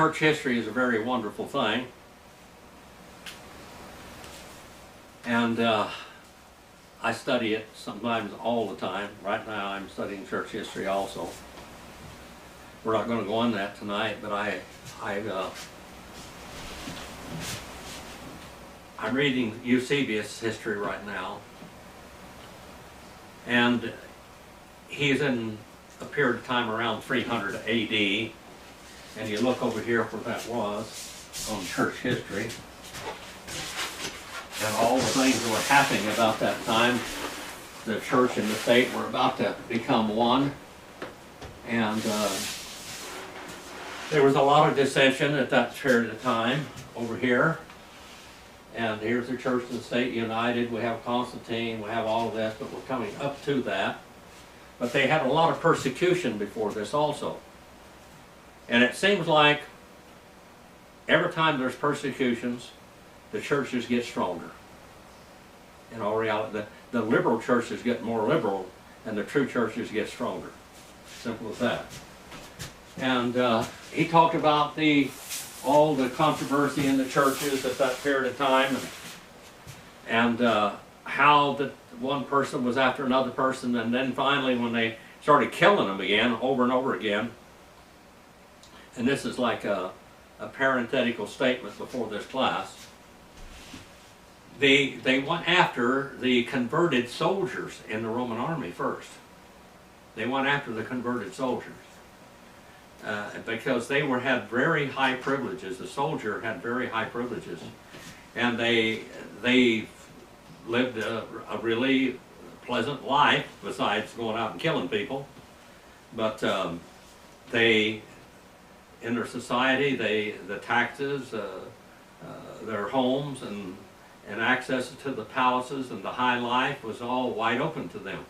Church history is a very wonderful thing, and I study it sometimes all the time. Right now I'm studying church history also. We're not going to go on that tonight, but I'm reading Eusebius' history right now, and he's in a period of time around 300 AD. And you look over here where that was on church history, and all the things that were happening about that time. The church and the state were about to become one, and there was a lot of dissension at that period of time over here. And here's the church and the state united. We have Constantine, we have all of this, but we're coming up to that. But they had a lot of persecution before this also. And it seems like every time there's persecutions, the churches get stronger. In all reality, the liberal churches get more liberal, and the true churches get stronger. Simple as that. And he talked about all the controversy in the churches at that period of time, and how that one person was after another person, and then finally when they started killing them again, over and over again. And this is like a parenthetical statement before this class. They went after the converted soldiers in the Roman army first. They went after the converted soldiers because they had very high privileges. The soldier had very high privileges, and they lived a really pleasant life besides going out and killing people. But in their society, the taxes, their homes, and access to the palaces and the high life was all wide open to them.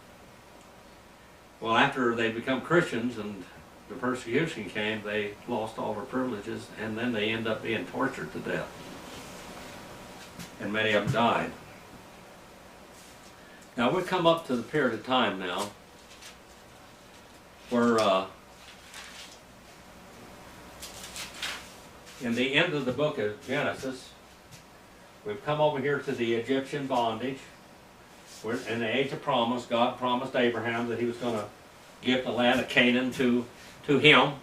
Well, after they become Christians and the persecution came, they lost all their privileges, and then they end up being tortured to death. And many of them died. Now we come up to the period of time now where in the end of the book of Genesis, we've come over here to the Egyptian bondage. We're in the age of promise. God promised Abraham that he was going to give the land of Canaan to him.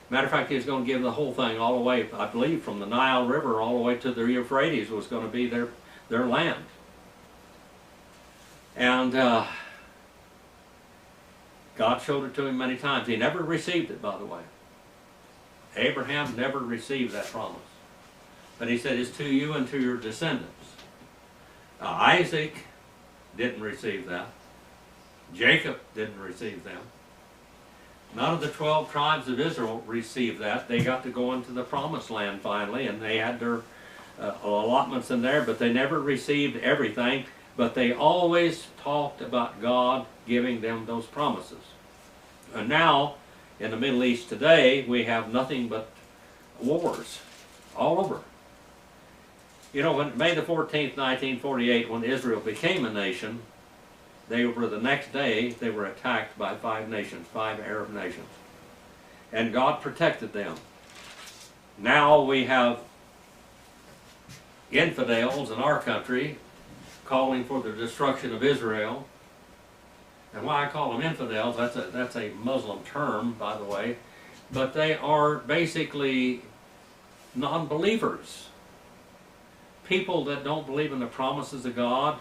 Matter of fact, he was going to give the whole thing all the way, I believe, from the Nile River all the way to the Euphrates was going to be their land. And God showed it to him many times. He never received it, by the way. Abraham never received that promise. But he said, it's to you and to your descendants. Isaac didn't receive that. Jacob didn't receive them. None of the 12 tribes of Israel received that. They got to go into the promised land finally, and they had their allotments in there, but they never received everything. But they always talked about God giving them those promises. And now, in the Middle East today, we have nothing but wars all over. You know, when May the 14th, 1948, when Israel became a nation, the next day, they were attacked by 5 nations, 5 Arab nations. And God protected them. Now we have infidels in our country calling for the destruction of Israel. And why I call them infidels, that's a Muslim term, by the way, but they are basically non-believers. People that don't believe in the promises of God,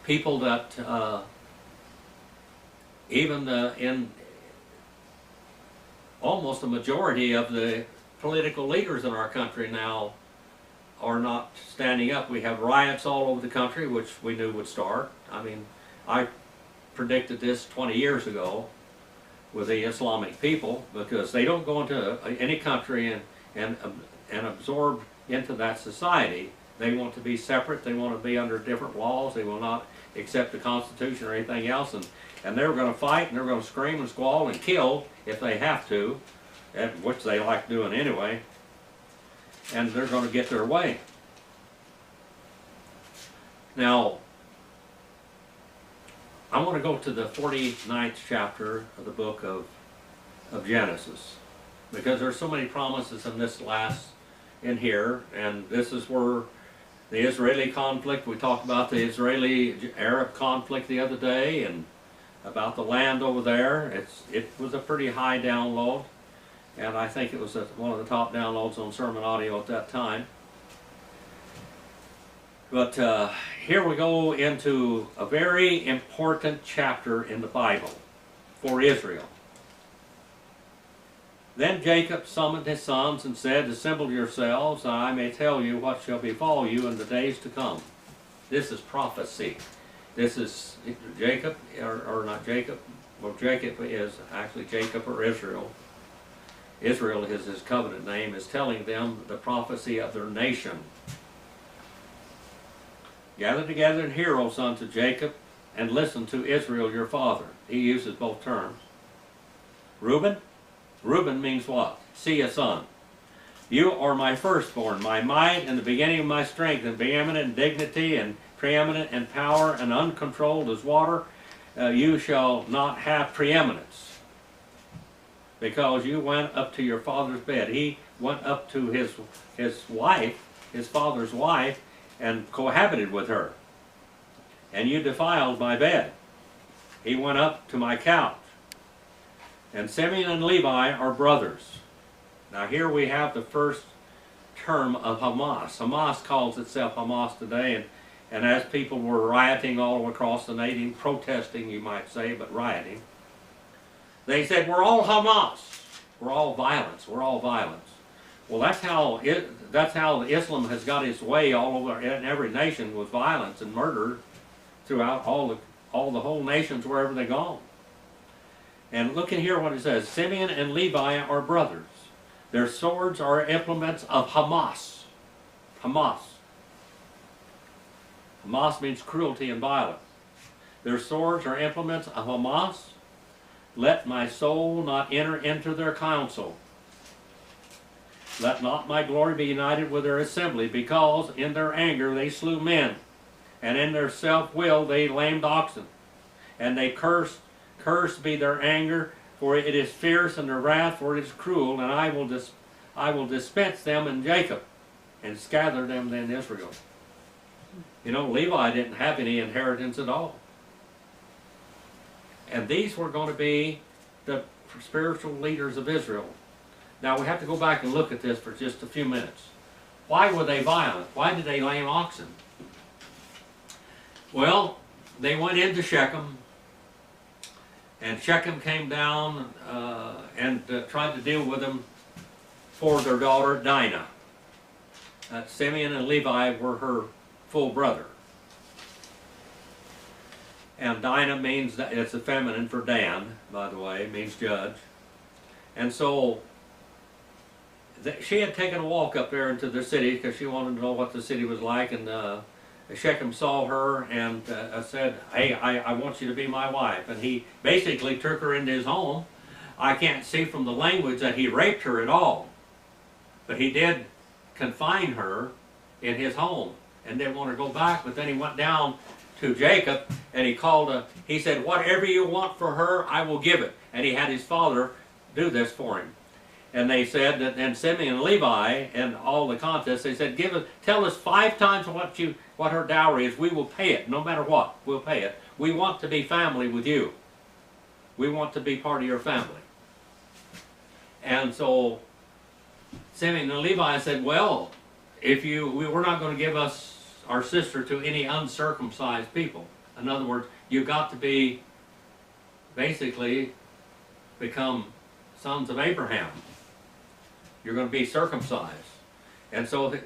people that even in almost a majority of the political leaders in our country now are not standing up. We have riots all over the country, which we knew would start. I mean, I predicted this 20 years ago with the Islamic people, because they don't go into any country and absorb into that society. They want to be separate. They want to be under different laws. They will not accept the Constitution or anything else. And they're going to fight, and they're going to scream and squall and kill if they have to, which they like doing anyway. And they're going to get their way. Now, I want to go to the 49th chapter of the book of Genesis. because there's so many promises in this last, in here, and this is where the Israeli conflict, we talked about the Israeli-Arab conflict the other day, and about the land over there. It was a pretty high download, and I think it was one of the top downloads on sermon audio at that time. But here we go into a very important chapter in the Bible for Israel. Then Jacob summoned his sons and said, "Assemble yourselves, and I may tell you what shall befall you in the days to come." This is prophecy. This is Jacob, or not Jacob. Well, Jacob is actually Jacob or Israel. Israel is his covenant name, is telling them the prophecy of their nation. "Gather together and hear, O sons of Jacob, and listen to Israel your father." He uses both terms. Reuben means what? See a son. "You are my firstborn, my might, and the beginning of my strength, and preeminent in dignity, and preeminent in power, and uncontrolled as water. You shall not have preeminence, because you went up to your father's bed." He went up to his wife, his father's wife, and cohabited with her. "And you defiled my bed. He went up to my couch. And Simeon and Levi are brothers." Now here we have the first term of Hamas. Hamas calls itself Hamas today, and as people were rioting all across the nation, protesting you might say, but rioting, they said, "We're all Hamas. We're all violence. We're all violence." Well, that's how Islam has got its way all over in every nation, with violence and murder throughout all the whole nations wherever they go. And look at here what it says. "Simeon and Levi are brothers. Their swords are implements of Hamas." Hamas. Hamas means cruelty and violence. "Their swords are implements of Hamas. Let my soul not enter into their council. Let not my glory be united with their assembly, because in their anger they slew men, and in their self-will they lamed oxen. And they cursed be their anger, for it is fierce, and their wrath, for it is cruel, and I will dispense them in Jacob, and scatter them in Israel." You know, Levi didn't have any inheritance at all. And these were going to be the spiritual leaders of Israel. Now we have to go back and look at this for just a few minutes. Why were they violent? Why did they lame oxen? Well, they went into Shechem, and Shechem came down and tried to deal with them for their daughter Dinah. Simeon and Levi were her full brother. And Dinah means, it's a feminine for Dan, by the way, means judge. And so she had taken a walk up there into the city because she wanted to know what the city was like, and Shechem saw her and said, "Hey, I want you to be my wife." And he basically took her into his home. I can't see from the language that he raped her at all, but he did confine her in his home and didn't want her to go back. But then he went down to Jacob and he said, "Whatever you want for her, I will give it." And he had his father do this for him. And they said that, and Simeon and Levi and all the contests, they said, tell us 5 times what her dowry is. We will pay it, no matter what. We'll pay it. We want to be family with you. We want to be part of your family. And so Simeon and Levi said, "Well, we're not going to give our sister to any uncircumcised people." In other words, you've got to basically become sons of Abraham. You're going to be circumcised. And so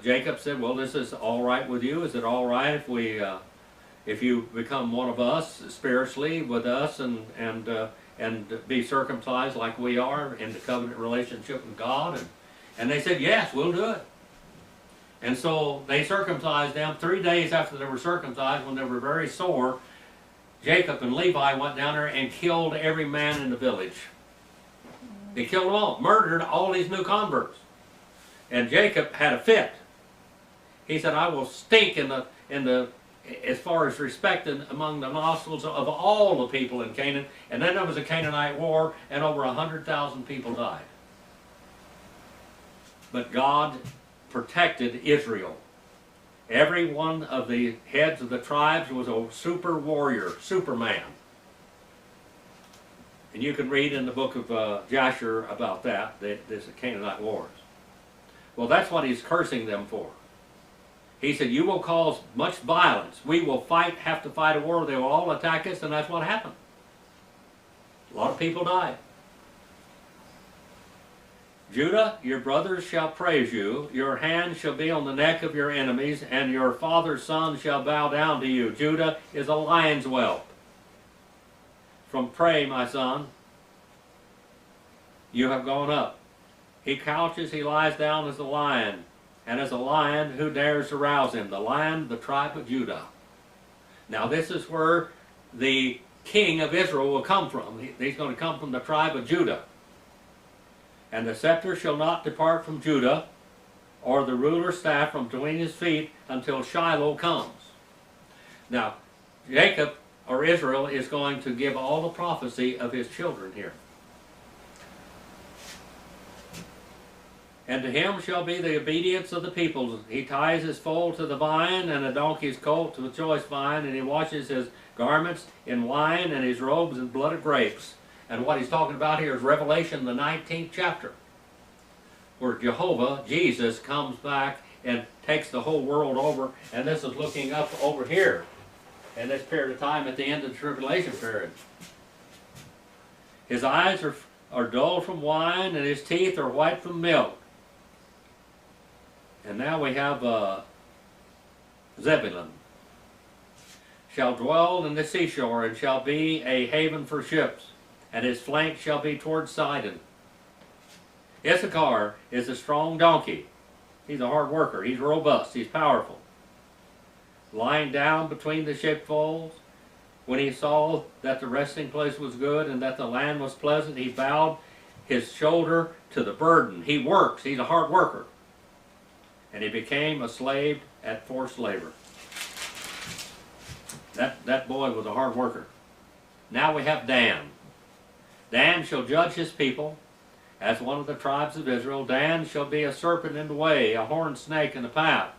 Jacob said, "Well, this is all right with you. Is it all right if you become one of us spiritually with us and be circumcised like we are in the covenant relationship with God?" And they said, "Yes, we'll do it." And so they circumcised them. 3 days after they were circumcised, when they were very sore, Jacob and Levi went down there and killed every man in the village. They killed them all, murdered all these new converts. And Jacob had a fit. He said, "I will stink as far as respected among the nostrils of all the people in Canaan." And then there was a Canaanite war, and over 100,000 people died. but God protected Israel. Every one of the heads of the tribes was a super warrior, Superman. And you can read in the book of Jasher about that, the Canaanite wars. Well, that's what he's cursing them for. He said, you will cause much violence. We will have to fight a war. They will all attack us, and that's what happened. A lot of people died. Judah, your brothers shall praise you. Your hand shall be on the neck of your enemies, and your father's son shall bow down to you. Judah is a lion's whelp. From prey, my son, you have gone up. He couches, he lies down as a lion, and as a lion, who dares to rouse him? The lion, the tribe of Judah. Now this is where the king of Israel will come from. He's going to come from the tribe of Judah. And the scepter shall not depart from Judah, or the ruler's staff from between his feet, until Shiloh comes. Now, Jacob, or Israel, is going to give all the prophecy of his children here. And to him shall be the obedience of the peoples. He ties his foal to the vine, and a donkey's colt to the choice vine, and he washes his garments in wine, and his robes in blood of grapes. And what he's talking about here is Revelation, the 19th chapter, where Jehovah, Jesus, comes back and takes the whole world over. And this is looking up over here in this period of time at the end of the tribulation period. His eyes are dull from wine, and his teeth are white from milk. And now we have Zebulun. Shall dwell in the seashore, and shall be a haven for ships, and his flank shall be toward Sidon. Issachar is a strong donkey. He's a hard worker. He's robust. He's powerful. Lying down between the sheepfolds, when he saw that the resting place was good and that the land was pleasant, he bowed his shoulder to the burden. He works. He's a hard worker. And he became a slave at forced labor. That boy was a hard worker. Now we have Dan. Dan shall judge his people as one of the tribes of Israel. Dan shall be a serpent in the way, a horned snake in the path,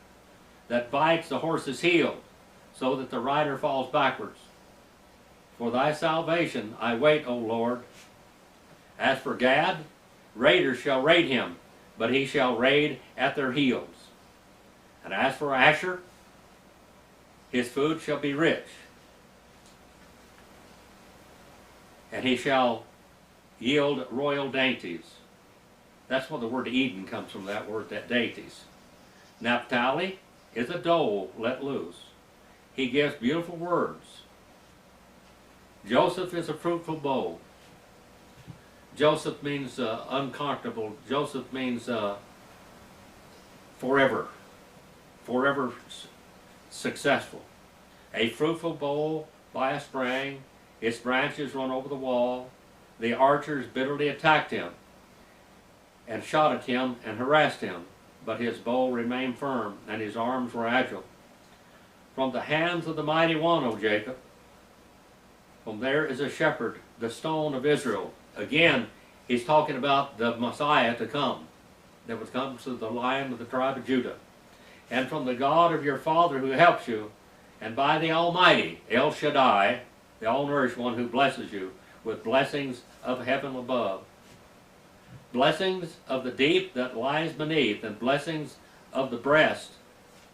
that bites the horse's heel, so that the rider falls backwards. For thy salvation I wait, O Lord. As for Gad, raiders shall raid him, but he shall raid at their heels. And as for Asher, his food shall be rich, and he shall yield royal dainties. That's where the word Eden comes from, that word, that dainties. Naphtali is a dole let loose. He gives beautiful words. Joseph is a fruitful bow. Joseph means uncomfortable. Joseph means forever. Forever successful. A fruitful bowl by a spring. Its branches run over the wall. The archers bitterly attacked him and shot at him and harassed him, but his bow remained firm and his arms were agile. From the hands of the mighty one, O Jacob, from there is a shepherd, the stone of Israel. Again, he's talking about the Messiah to come, that would come to the Lion of the tribe of Judah. And from the God of your father who helps you, and by the Almighty, El Shaddai, the all-nourished one who blesses you, with blessings of heaven above, blessings of the deep that lies beneath, and blessings of the breast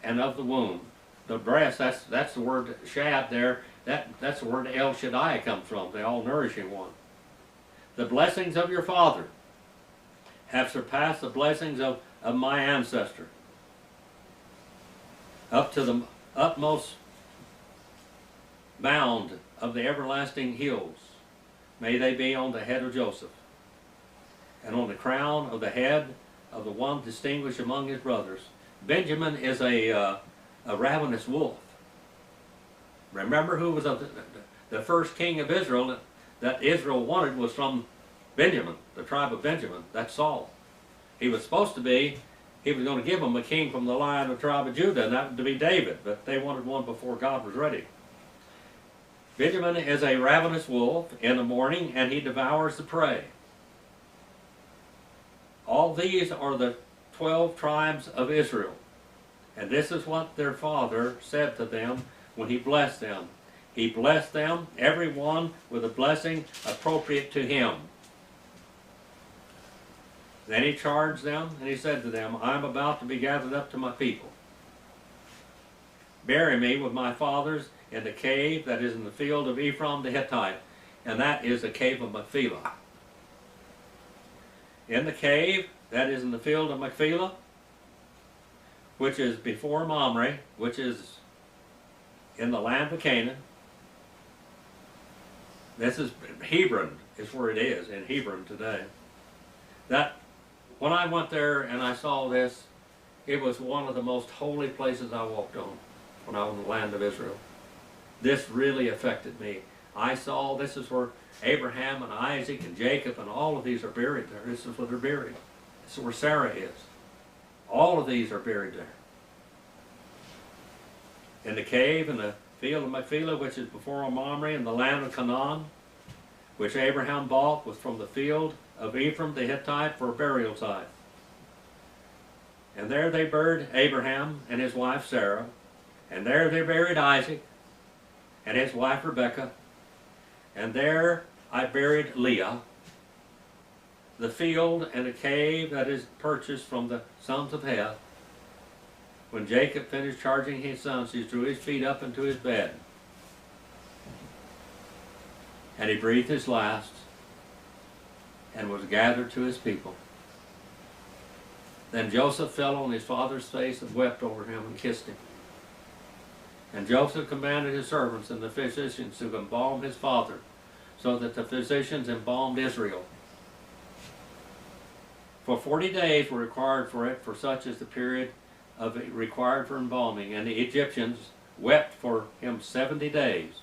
and of the womb. The breast, that's the word shad there, that's the word El Shaddai comes from, the all-nourishing one. The blessings of your father have surpassed the blessings of my ancestor, up to the utmost bound of the everlasting hills. May they be on the head of Joseph, and on the crown of the head of the one distinguished among his brothers. Benjamin is a ravenous wolf. Remember who was the first king of Israel that Israel wanted was from Benjamin, the tribe of Benjamin. That's Saul. He was supposed to be, he was going to give them a king from the line of the tribe of Judah, and that would be David, but they wanted one before God was ready. Benjamin is a ravenous wolf in the morning, and he devours the prey. All these are the 12 tribes of Israel. And this is what their father said to them when he blessed them. He blessed them, every one, with a blessing appropriate to him. Then he charged them, and he said to them, I am about to be gathered up to my people. Bury me with my fathers in the cave that is in the field of Ephraim the Hittite, and that is the cave of Machpelah. In the cave that is in the field of Machpelah, which is before Mamre, which is in the land of Canaan. This is Hebron, is where it is, in Hebron today. That, when I went there and I saw this, it was one of the most holy places I walked on when I was in the land of Israel. This really affected me. I saw this is where Abraham and Isaac and Jacob and all of these are buried there. This is where they're buried. This is where Sarah is. All of these are buried there. In the cave, in the field of Machpelah, which is before Mamre, in the land of Canaan, which Abraham bought, was from the field of Ephraim the Hittite for a burial site. And there they buried Abraham and his wife Sarah, and there they buried Isaac and his wife Rebekah, and there I buried Leah. The field and the cave that is purchased from the sons of Heth. When Jacob finished charging his sons, he drew his feet up into his bed. And he breathed his last and was gathered to his people. Then Joseph fell on his father's face and wept over him and kissed him. And Joseph commanded his servants and the physicians to embalm his father, so that the physicians embalmed Israel. For 40 days were required for it, for such is the period of it required for embalming. And the Egyptians wept for him 70 days.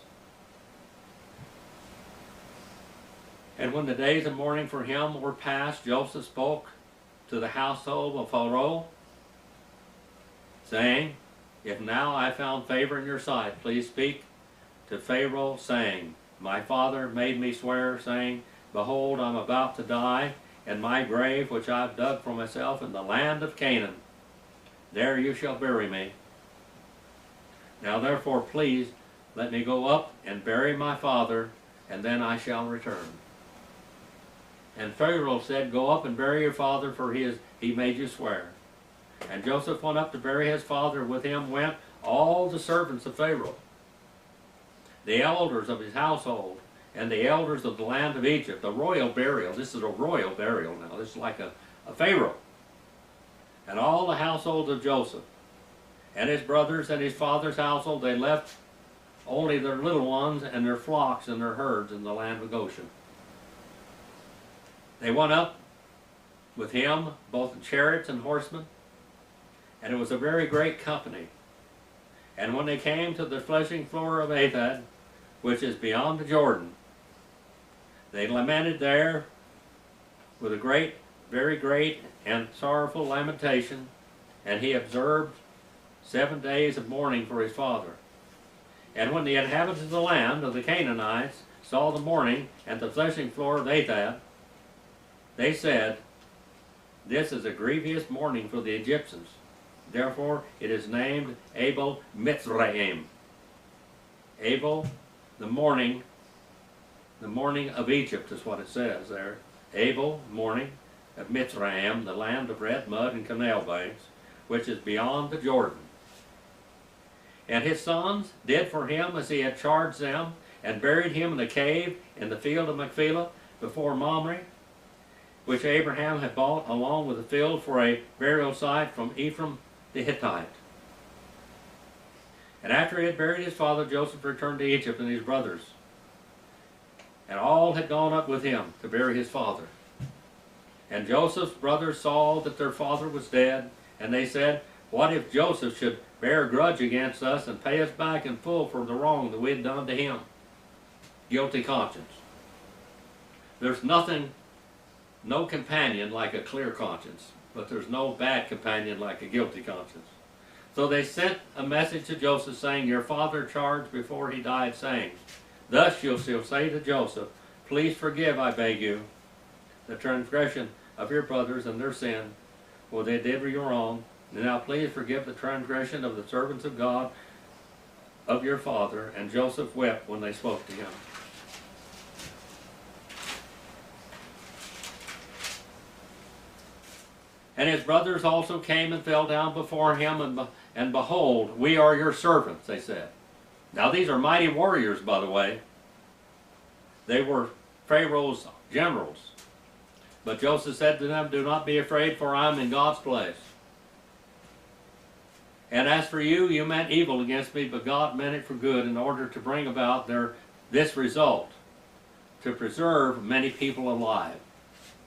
And when the days of mourning for him were past, Joseph spoke to the household of Pharaoh, saying, If now I found favor in your sight, please speak to Pharaoh, saying, My father made me swear, saying, Behold, I am about to die, and my grave which I have dug for myself in the land of Canaan. There you shall bury me. Now therefore please let me go up and bury my father, and then I shall return. And Pharaoh said, Go up and bury your father, for he made you swear. And Joseph went up to bury his father. With him went all the servants of Pharaoh, the elders of his household, and the elders of the land of Egypt. A royal burial. This is a royal burial now. This is like a Pharaoh. And all the household of Joseph, and his brothers and his father's household, they left only their little ones and their flocks and their herds in the land of Goshen. They went up with him, both in chariots and horsemen, and it was a very great company. And when they came to the threshing floor of Atad, which is beyond the Jordan, they lamented there with a great, very great and sorrowful lamentation, and he observed 7 days of mourning for his father. And when the inhabitants of the land of the Canaanites saw the mourning at the threshing floor of Atad, they said, This is a grievous mourning for the Egyptians. Therefore it is named Abel Mitzrayim. Abel, the mourning of Egypt is what it says there. Abel, mourning of Mitzrayim, the land of red mud and canal banks, which is beyond the Jordan. And his sons did for him as he had charged them, and buried him in the cave in the field of Machpelah before Mamre, which Abraham had bought along with the field for a burial site from Ephraim the Hittite. And after he had buried his father, Joseph returned to Egypt and his brothers. And all had gone up with him to bury his father. And Joseph's brothers saw that their father was dead, and they said, What if Joseph should bear a grudge against us and pay us back in full for the wrong that we had done to him? Guilty conscience. There's no companion like a clear conscience, but there's no bad companion like a guilty conscience. So they sent a message to Joseph, saying, Your father charged before he died, saying, Thus you shall say to Joseph, Please forgive, I beg you, the transgression of your brothers and their sin, for they did you wrong. And now please forgive the transgression of the servants of God, of your father. And Joseph wept when they spoke to him. And his brothers also came and fell down before him, and behold, we are your servants, they said. Now these are mighty warriors, by the way. They were Pharaoh's generals. But Joseph said to them, do not be afraid, for I am in God's place. And as for you, you meant evil against me, but God meant it for good, in order to bring about this result, to preserve many people alive.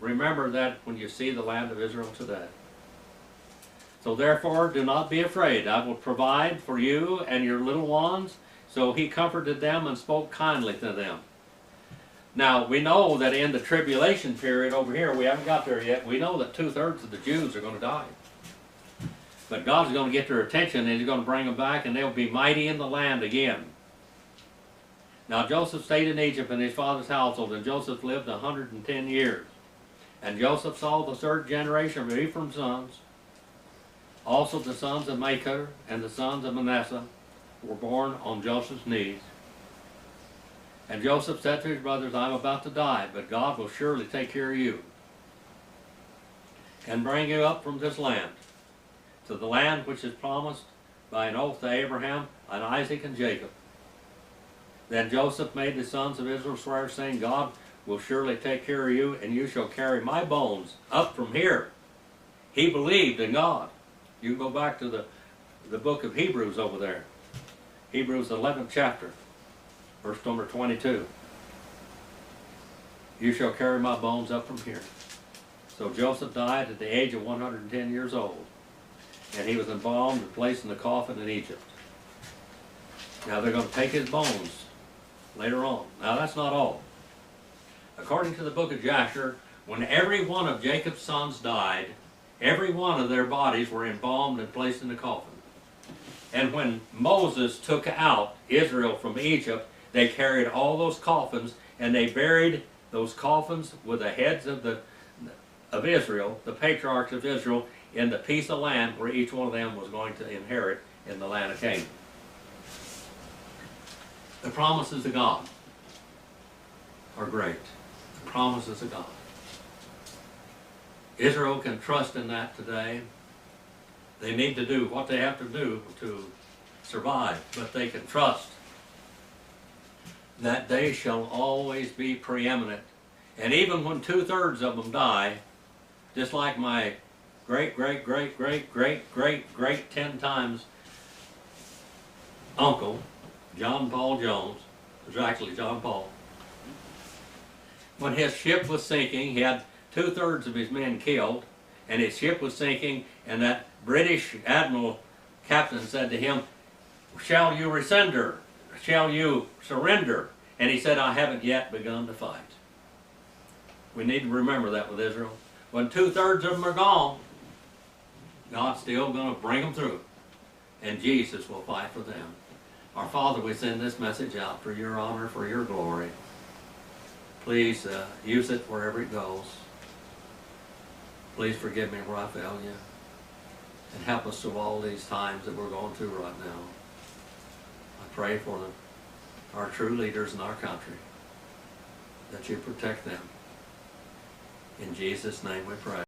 Remember that when you see the land of Israel today. So therefore, do not be afraid. I will provide for you and your little ones. So he comforted them and spoke kindly to them. Now, we know that in the tribulation period over here, we haven't got there yet, we know that 2/3 of the Jews are going to die. But God's going to get their attention, and he's going to bring them back, and they'll be mighty in the land again. Now, Joseph stayed in Egypt in his father's household, and Joseph lived 110 years. And Joseph saw the third generation of Ephraim's sons. Also the sons of Machir and the sons of Manasseh were born on Joseph's knees. And Joseph said to his brothers, I am about to die, but God will surely take care of you and bring you up from this land, to the land which is promised by an oath to Abraham and Isaac and Jacob. Then Joseph made the sons of Israel swear, saying, God will surely take care of you, and you shall carry my bones up from here. He believed in God. You can go back to the book of Hebrews over there. Hebrews 11th chapter, verse number 22. You shall carry my bones up from here. So Joseph died at the age of 110 years old. And he was embalmed and placed in the coffin in Egypt. Now they're going to take his bones later on. Now that's not all. According to the book of Jasher, when every one of Jacob's sons died, every one of their bodies were embalmed and placed in the coffin. And when Moses took out Israel from Egypt, they carried all those coffins and they buried those coffins with the heads of Israel, the patriarchs of Israel, in the piece of land where each one of them was going to inherit in the land of Canaan. The promises of God are great. The promises of God. Israel can trust in that today. They need to do what they have to do to survive, but they can trust that they shall always be preeminent. And even when 2/3 of them die, just like my great 10 times uncle, John Paul Jones, was actually John Paul. When his ship was sinking, he had 2/3 of his men killed, and his ship was sinking, and that British admiral captain said to him, shall you surrender? Shall you surrender? And he said, I haven't yet begun to fight. We need to remember that with Israel. When 2/3 of them are gone, God's still going to bring them through, and Jesus will fight for them. Our Father, we send this message out for your honor, for your glory. Please use it wherever it goes. Please forgive me where I failed you, and help us through all these times that we're going through right now. I pray for our true leaders in our country, that you protect them. In Jesus' name we pray.